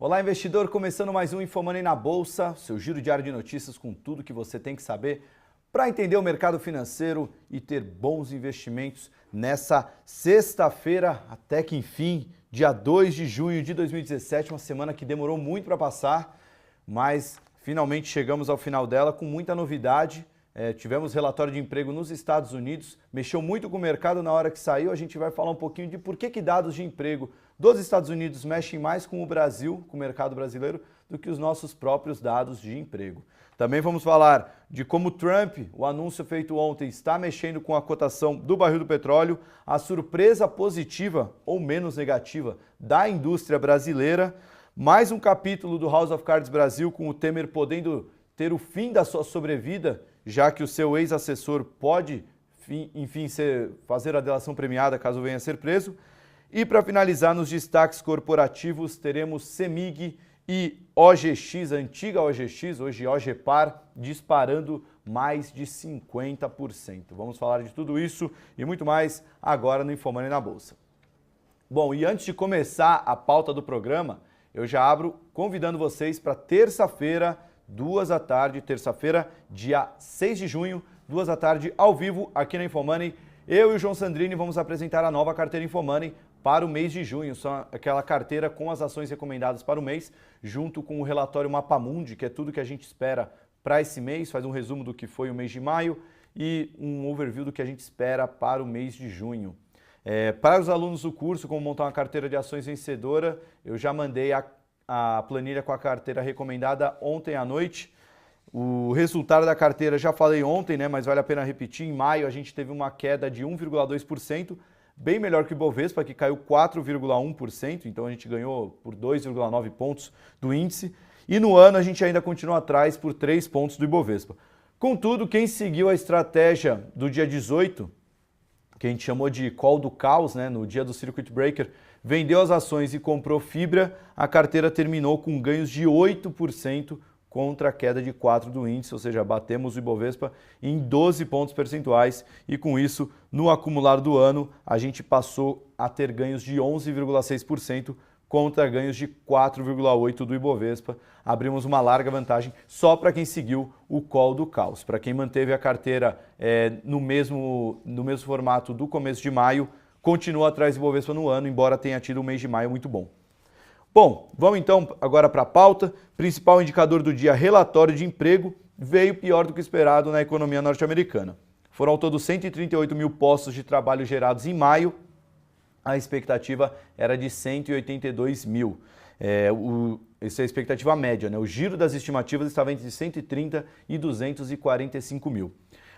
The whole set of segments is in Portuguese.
Olá, investidor! Começando mais um InfoMoney na Bolsa, seu giro diário de notícias com tudo que você tem que saber para entender o mercado financeiro e ter bons investimentos nessa sexta-feira, até que enfim, dia 2 de junho de 2017, uma semana que demorou muito para passar, mas finalmente chegamos ao final dela com muita novidade. Tivemos relatório de emprego nos Estados Unidos, mexeu muito com o mercado na hora que saiu. A gente vai falar um pouquinho de por que dados de emprego dos Estados Unidos mexem mais com o Brasil, com o mercado brasileiro, do que os nossos próprios dados de emprego. Também vamos falar de como Trump, o anúncio feito ontem, está mexendo com a cotação do barril do petróleo, a surpresa positiva ou menos negativa da indústria brasileira, mais um capítulo do House of Cards Brasil com o Temer podendo ter o fim da sua sobrevida, já que o seu ex-assessor pode, enfim, fazer a delação premiada caso venha a ser preso. E para finalizar, nos destaques corporativos, teremos CEMIG e OGX, a antiga OGX, hoje OGPAR, disparando mais de 50%. Vamos falar de tudo isso e muito mais agora no InfoMoney na Bolsa. Bom, e antes de começar a pauta do programa, eu já abro convidando vocês para terça-feira, 2 da tarde, terça-feira, dia 6 de junho, 2 da tarde, ao vivo, aqui na InfoMoney. Eu e o João Sandrini vamos apresentar a nova carteira InfoMoney para o mês de junho. Só aquela carteira com as ações recomendadas para o mês, junto com o relatório Mapamundi, que é tudo que a gente espera para esse mês, faz um resumo do que foi o mês de maio e um overview do que a gente espera para o mês de junho. Para os alunos do curso, como montar uma carteira de ações vencedora, eu já mandei a planilha com a carteira recomendada ontem à noite. O resultado da carteira já falei ontem, né, mas vale a pena repetir. Em maio a gente teve uma queda de 1,2%, bem melhor que o Ibovespa, que caiu 4,1%, então a gente ganhou por 2,9 pontos do índice. E no ano a gente ainda continua atrás por 3 pontos do Ibovespa. Contudo, quem seguiu a estratégia do dia 18, que a gente chamou de call do caos, né, no dia do Circuit Breaker, vendeu as ações e comprou fibra, a carteira terminou com ganhos de 8% contra a queda de 4% do índice, ou seja, batemos o Ibovespa em 12 pontos percentuais e com isso, no acumulado do ano, a gente passou a ter ganhos de 11,6% contra ganhos de 4,8% do Ibovespa. Abrimos uma larga vantagem só para quem seguiu o call do caos. Para quem manteve a carteira no mesmo formato do começo de maio, continua atrás do Ibovespa no ano, embora tenha tido um mês de maio muito bom. Bom, vamos então agora para a pauta. Principal indicador do dia, relatório de emprego, veio pior do que esperado na economia norte-americana. Foram ao todo 138 mil postos de trabalho gerados em maio, a expectativa era de 182 mil. Essa é a expectativa média, né? O giro das estimativas estava entre 130 e 245 mil.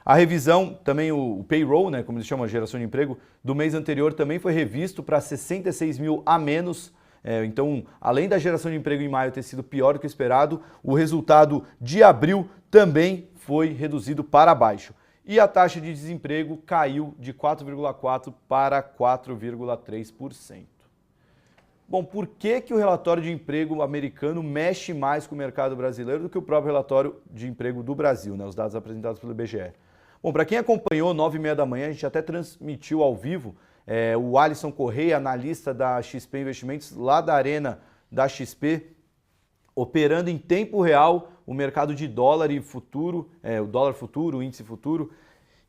A revisão, também o payroll, né, como eles chamam, a geração de emprego, do mês anterior também foi revisto para 66 mil a menos. Então, além da geração de emprego em maio ter sido pior do que esperado, o resultado de abril também foi reduzido para baixo. E a taxa de desemprego caiu de 4,4% para 4,3%. Bom, por que o relatório de emprego americano mexe mais com o mercado brasileiro do que o próprio relatório de emprego do Brasil, né, os dados apresentados pelo IBGE? Bom, para quem acompanhou, 9h30 da manhã, a gente até transmitiu ao vivo o Alisson Correia, analista da XP Investimentos, lá da arena da XP, operando em tempo real o mercado de dólar e futuro, o dólar futuro, o índice futuro,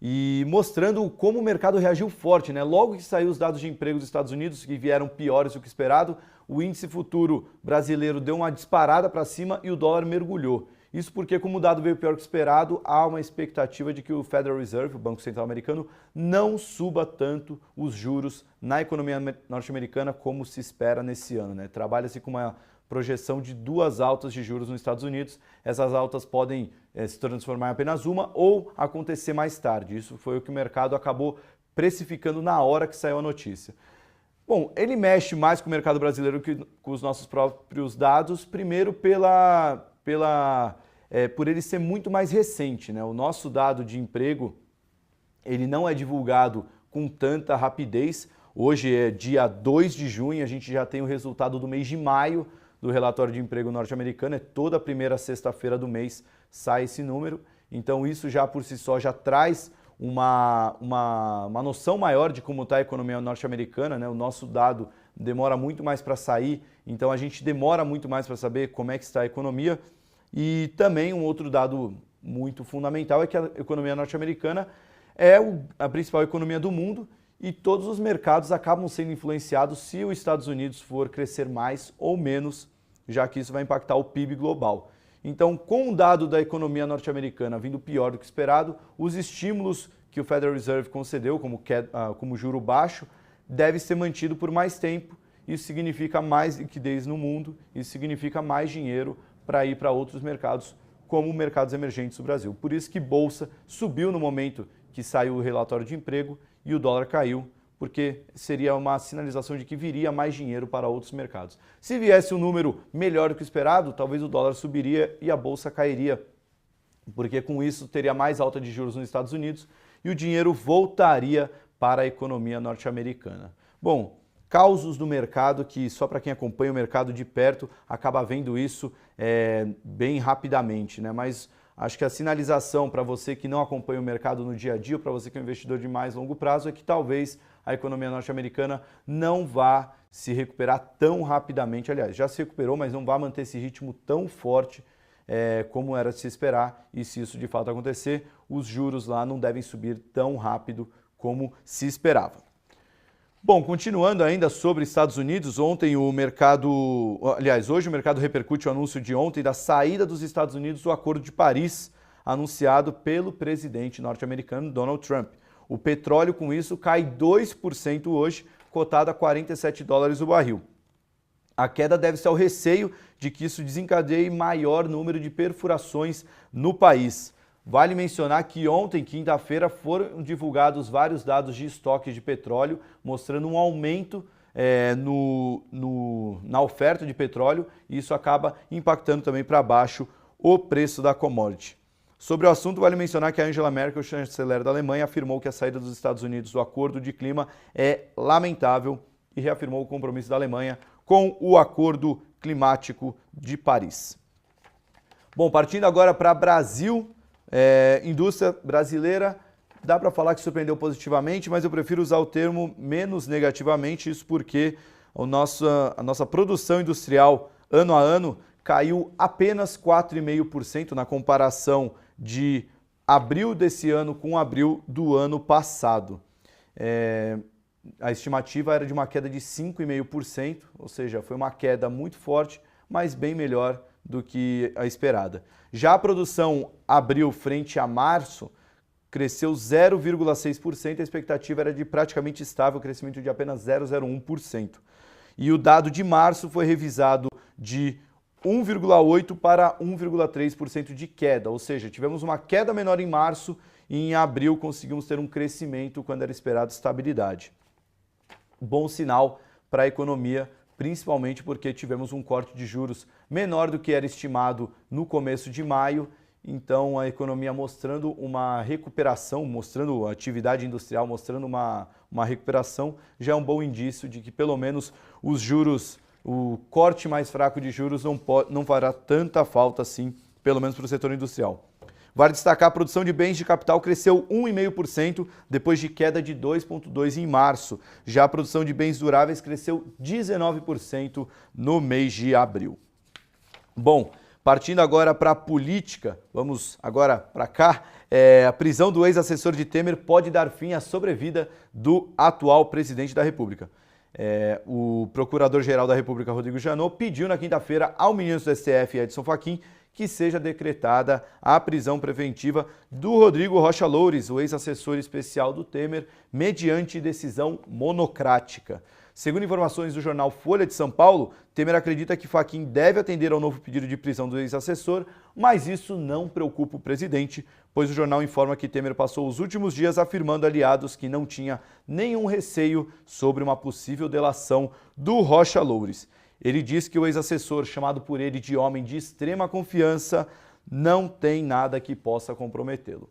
e mostrando como o mercado reagiu forte, né? Logo que saiu os dados de emprego dos Estados Unidos, que vieram piores do que esperado, o índice futuro brasileiro deu uma disparada para cima e o dólar mergulhou. Isso porque, como o dado veio pior que esperado, há uma expectativa de que o Federal Reserve, o Banco Central Americano, não suba tanto os juros na economia norte-americana como se espera nesse ano, né? Trabalha-se com uma projeção de 2 altas de juros nos Estados Unidos. Essas altas podem se transformar em apenas uma ou acontecer mais tarde. Isso foi o que o mercado acabou precificando na hora que saiu a notícia. Bom, ele mexe mais com o mercado brasileiro que com os nossos próprios dados, primeiro por ele ser muito mais recente, né? O nosso dado de emprego, ele não é divulgado com tanta rapidez. Hoje é dia 2 de junho, a gente já tem o resultado do mês de maio do relatório de emprego norte-americano. Toda a primeira sexta-feira do mês sai esse número. Então isso já por si só já traz uma noção maior de como está a economia norte-americana, né? O nosso dado demora muito mais para sair, então a gente demora muito mais para saber como é que está a economia. E também um outro dado muito fundamental é que a economia norte-americana é a principal economia do mundo e todos os mercados acabam sendo influenciados se os Estados Unidos for crescer mais ou menos, já que isso vai impactar o PIB global. Então, com o dado da economia norte-americana vindo pior do que esperado, os estímulos que o Federal Reserve concedeu, como juro baixo, deve ser mantido por mais tempo. Isso significa mais liquidez no mundo, isso significa mais dinheiro para ir para outros mercados, como mercados emergentes do Brasil. Por isso que Bolsa subiu no momento que saiu o relatório de emprego e o dólar caiu, porque seria uma sinalização de que viria mais dinheiro para outros mercados. Se viesse um número melhor do que esperado, talvez o dólar subiria e a Bolsa cairia, porque com isso teria mais alta de juros nos Estados Unidos e o dinheiro voltaria para a economia norte-americana. Bom, causos do mercado que só para quem acompanha o mercado de perto acaba vendo isso bem rapidamente, né? Mas acho que a sinalização para você que não acompanha o mercado no dia a dia, ou para você que é um investidor de mais longo prazo, é que talvez a economia norte-americana não vá se recuperar tão rapidamente. Aliás, já se recuperou, mas não vai manter esse ritmo tão forte como era de se esperar. E se isso de fato acontecer, os juros lá não devem subir tão rápido como se esperava. Bom, continuando ainda sobre Estados Unidos, hoje o mercado repercute o anúncio de ontem da saída dos Estados Unidos do Acordo de Paris, anunciado pelo presidente norte-americano Donald Trump. O petróleo, com isso, cai 2% hoje, cotado a $47 o barril. A queda deve-se ao receio de que isso desencadeie maior número de perfurações no país. Vale mencionar que ontem, quinta-feira, foram divulgados vários dados de estoque de petróleo, mostrando um aumento na oferta de petróleo, e isso acaba impactando também para baixo o preço da commodity. Sobre o assunto, vale mencionar que a Angela Merkel, chanceler da Alemanha, afirmou que a saída dos Estados Unidos do Acordo de Clima é lamentável e reafirmou o compromisso da Alemanha com o Acordo Climático de Paris. Bom, partindo agora para Brasil, indústria brasileira, dá para falar que surpreendeu positivamente, mas eu prefiro usar o termo menos negativamente, isso porque a nossa produção industrial ano a ano caiu apenas 4,5% na comparação de abril desse ano com abril do ano passado. A estimativa era de uma queda de 5,5%, ou seja, foi uma queda muito forte, mas bem melhor do que a esperada. Já a produção abril frente a março cresceu 0,6%, a expectativa era de praticamente estável, crescimento de apenas 0,01%. E o dado de março foi revisado de 1,8% para 1,3% de queda, ou seja, tivemos uma queda menor em março e em abril conseguimos ter um crescimento quando era esperado estabilidade. Bom sinal para a economia, principalmente porque tivemos um corte de juros menor do que era estimado no começo de maio, então a economia mostrando uma recuperação, mostrando a atividade industrial, mostrando uma recuperação, já é um bom indício de que pelo menos os juros, o corte mais fraco de juros não fará tanta falta assim, pelo menos para o setor industrial. Vale destacar, a produção de bens de capital cresceu 1,5% depois de queda de 2,2% em março. Já a produção de bens duráveis cresceu 19% no mês de abril. Bom, partindo agora para a política, vamos agora para cá. A prisão do ex-assessor de Temer pode dar fim à sobrevida do atual presidente da República. O Procurador-Geral da República, Rodrigo Janot, pediu na quinta-feira ao ministro do STF, Edson Fachin, que seja decretada a prisão preventiva do Rodrigo Rocha Loures, o ex-assessor especial do Temer, mediante decisão monocrática. Segundo informações do jornal Folha de São Paulo, Temer acredita que Fachin deve atender ao novo pedido de prisão do ex-assessor, mas isso não preocupa o presidente, pois o jornal informa que Temer passou os últimos dias afirmando a aliados que não tinha nenhum receio sobre uma possível delação do Rocha Loures. Ele diz que o ex-assessor, chamado por ele de homem de extrema confiança, não tem nada que possa comprometê-lo.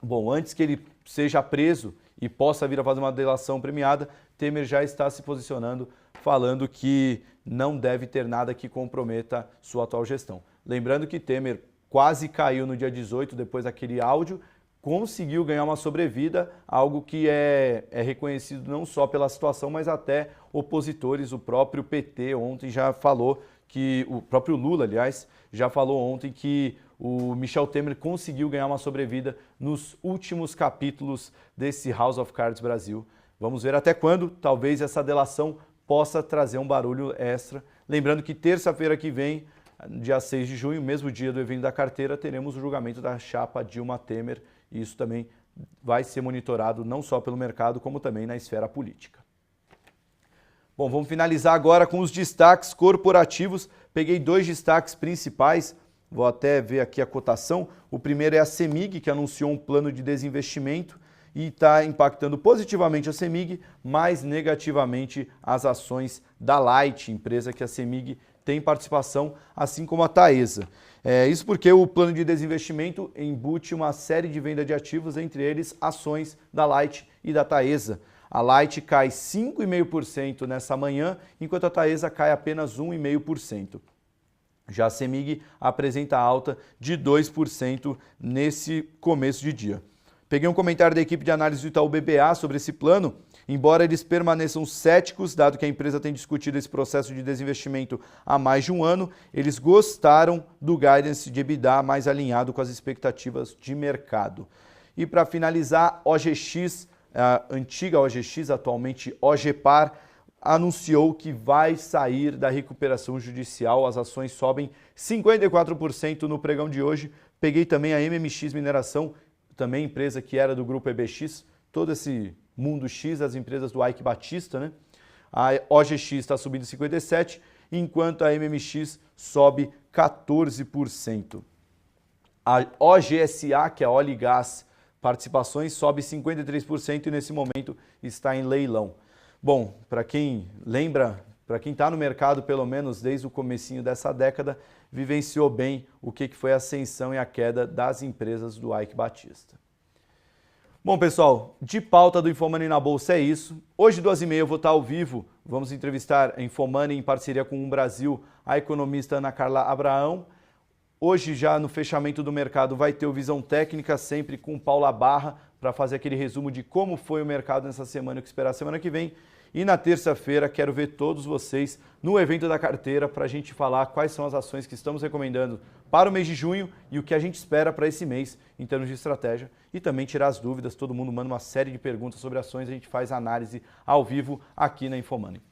Bom, antes que ele seja preso e possa vir a fazer uma delação premiada, Temer já está se posicionando, falando que não deve ter nada que comprometa sua atual gestão. Lembrando que Temer quase caiu no dia 18, depois daquele áudio, conseguiu ganhar uma sobrevida, algo que é reconhecido não só pela situação, mas até opositores. O próprio PT ontem já falou que, o próprio Lula, aliás, já falou ontem que o Michel Temer conseguiu ganhar uma sobrevida nos últimos capítulos desse House of Cards Brasil. Vamos ver até quando, talvez essa delação possa trazer um barulho extra. Lembrando que terça-feira que vem, dia 6 de junho, mesmo dia do evento da carteira, teremos o julgamento da chapa Dilma Temer, e isso também vai ser monitorado não só pelo mercado, como também na esfera política. Bom, vamos finalizar agora com os destaques corporativos. Peguei 2 destaques principais, vou até ver aqui a cotação. O primeiro é a CEMIG, que anunciou um plano de desinvestimento e está impactando positivamente a CEMIG, mas negativamente as ações da Light, empresa que a CEMIG tem participação, assim como a Taesa. Isso porque o plano de desinvestimento embute uma série de venda de ativos, entre eles ações da Light e da Taesa. A Light cai 5,5% nessa manhã, enquanto a Taesa cai apenas 1,5%. Já a CEMIG apresenta alta de 2% nesse começo de dia. Peguei um comentário da equipe de análise do Itaú BBA sobre esse plano. Embora eles permaneçam céticos, dado que a empresa tem discutido esse processo de desinvestimento há mais de um ano, eles gostaram do guidance de EBITDA mais alinhado com as expectativas de mercado. E para finalizar, OGX, a antiga OGX, atualmente OGPAR, anunciou que vai sair da recuperação judicial. As ações sobem 54% no pregão de hoje. Peguei também a MMX Mineração, também empresa que era do grupo EBX, todo esse mundo X, as empresas do Ike Batista, né? A OGX está subindo 57%, enquanto a MMX sobe 14%. A OGSA, que é a Óleo e Gás Participações, sobe 53% e nesse momento está em leilão. Bom, para quem lembra, para quem está no mercado pelo menos desde o comecinho dessa década, vivenciou bem o que foi a ascensão e a queda das empresas do Ike Batista. Bom, pessoal, de pauta do InfoMoney na Bolsa é isso. Hoje, 2h30, eu vou estar ao vivo. Vamos entrevistar a InfoMoney em parceria com o Brasil, a economista Ana Carla Abraão. Hoje, já no fechamento do mercado, vai ter o Visão Técnica, sempre com Paula Barra, para fazer aquele resumo de como foi o mercado nessa semana e o que esperar semana que vem. E na terça-feira, quero ver todos vocês no evento da carteira para a gente falar quais são as ações que estamos recomendando para o mês de junho e o que a gente espera para esse mês em termos de estratégia. E também tirar as dúvidas, todo mundo manda uma série de perguntas sobre ações, a gente faz análise ao vivo aqui na InfoMoney.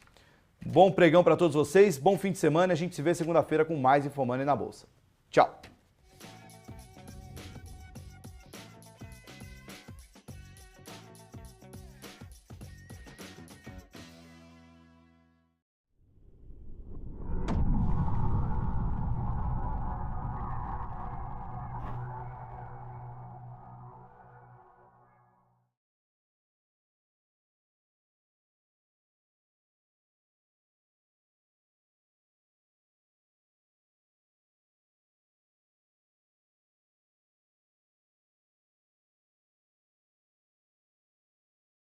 Bom pregão para todos vocês, bom fim de semana, a gente se vê segunda-feira com mais InfoMoney na Bolsa. Tchau!